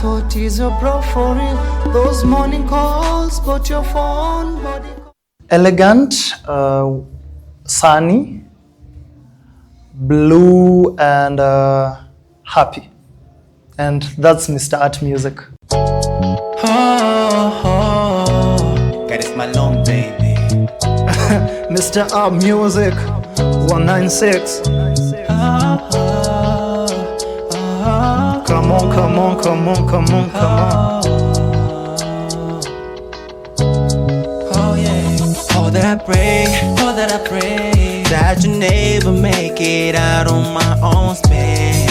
what is your bro for real? Those morning calls, but your phone body. Elegant, sunny, blue, and happy. And that's Mr. Art Music. Catis Malone, baby. Mr. Art Music, 196. Come on, come on, come on, come on, come on. Oh yeah. All that I pray, that you never make it out on my own space.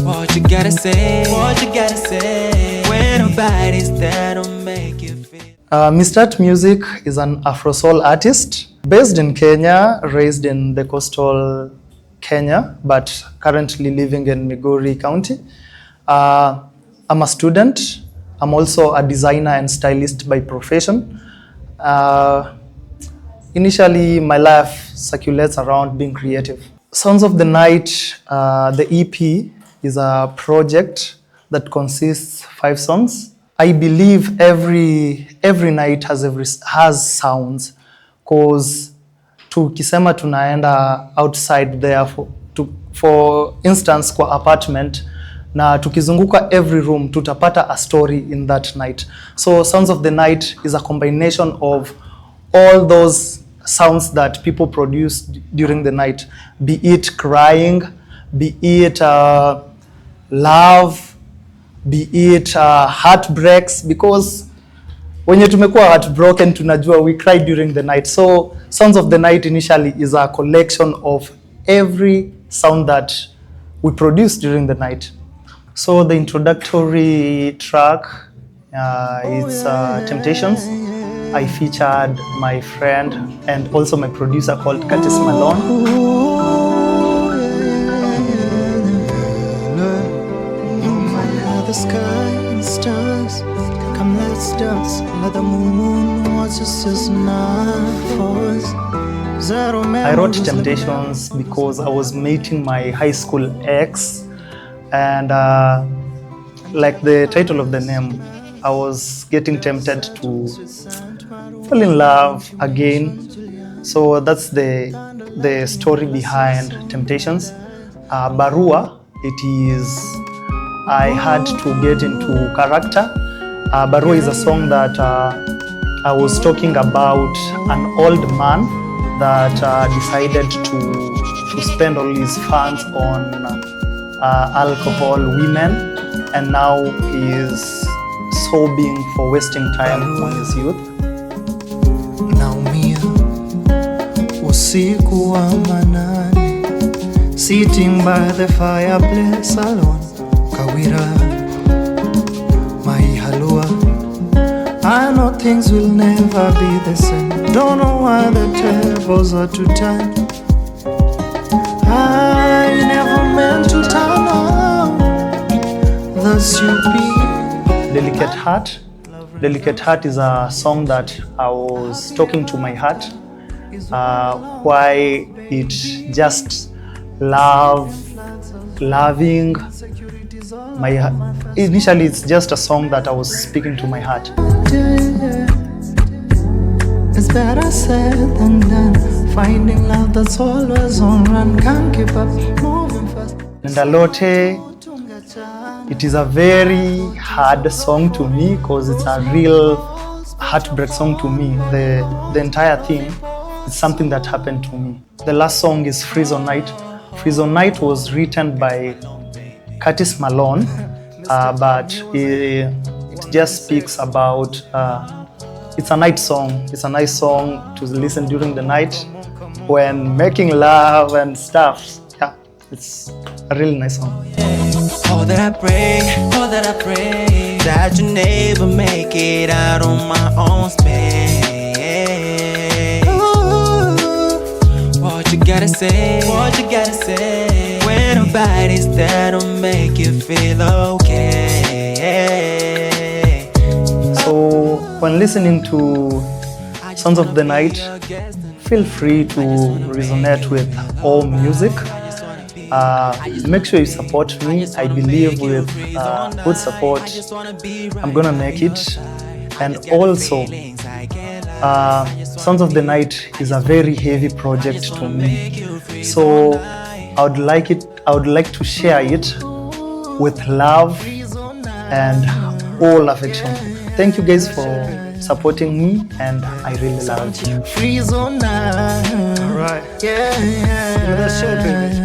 What you gotta say, when nobody's there to make you feel. Mr. Art Music is an Afro soul artist based in Kenya, raised in the coastal Kenya, but currently living in Migori County. I'm a student. I'm also a designer and stylist by profession. Initially, my life circulates around being creative. Sounds of the Night, the EP, is a project that consists 5 songs. I believe every night has sounds, cause tukisema tunaenda outside there for instance kwa apartment na tukizunguka every room tutapata a story in that night. So Sounds of the Night is a combination of all those sounds that people produce during the night, be it crying, be it love, be it heartbreaks, because wenye tumekuwa heartbroken tunajua we cry during the night. So Sounds of the Night initially is a collection of every sound that we produce during the night. So the introductory track is Temptations. I featured my friend and also my producer called Catis Malone. The sky and stars, come let's dance. Let the moon watch us as night falls. I wrote Temptations because I was meeting my high school ex, and like the title of the name, I was getting tempted to fall in love again. So that's the story behind Temptations. Barua, it is I had to get into character. Barua is a song that I was talking about an old man that decided to spend all his funds on alcohol, women, and now he is sobbing for wasting time on his youth. Naumia usiku wa manane, sitting by the fireplace alone. Kawira, my halua, I know things will never be the same. Don't know why the tables are too turn. I never meant to turn on the stupid. Delicate Heart. Delicate Heart is a song that I was talking to my heart. Why it just loving my heart. Initially, it's just a song that I was speaking to my heart. It's better said than done. Finding love that's always on run. Can't keep up, moving fast. Ndalote, it is a very hard song to me because it's a real heartbreak song to me. The entire thing is something that happened to me. The last song is Freeze on Night. Freeze on Night was written by Catis Malone, but it just speaks about, it's a night song. It's a nice song to listen during the night when making love and stuff. Yeah, it's a really nice song. All that I pray, that you never make it out on my own space. What you gotta say, when nobody's there to make you feel okay. So when listening to Sounds of the Night, feel free to resonate with all music. Make sure you support me. I believe with good support, I'm gonna make it. And also, Sons of the Night is a very heavy project to me. So I would like to share it with love and all affection. Thank you guys for supporting me, and I really love you. Freeze on now. All right. Yeah. That's it, baby.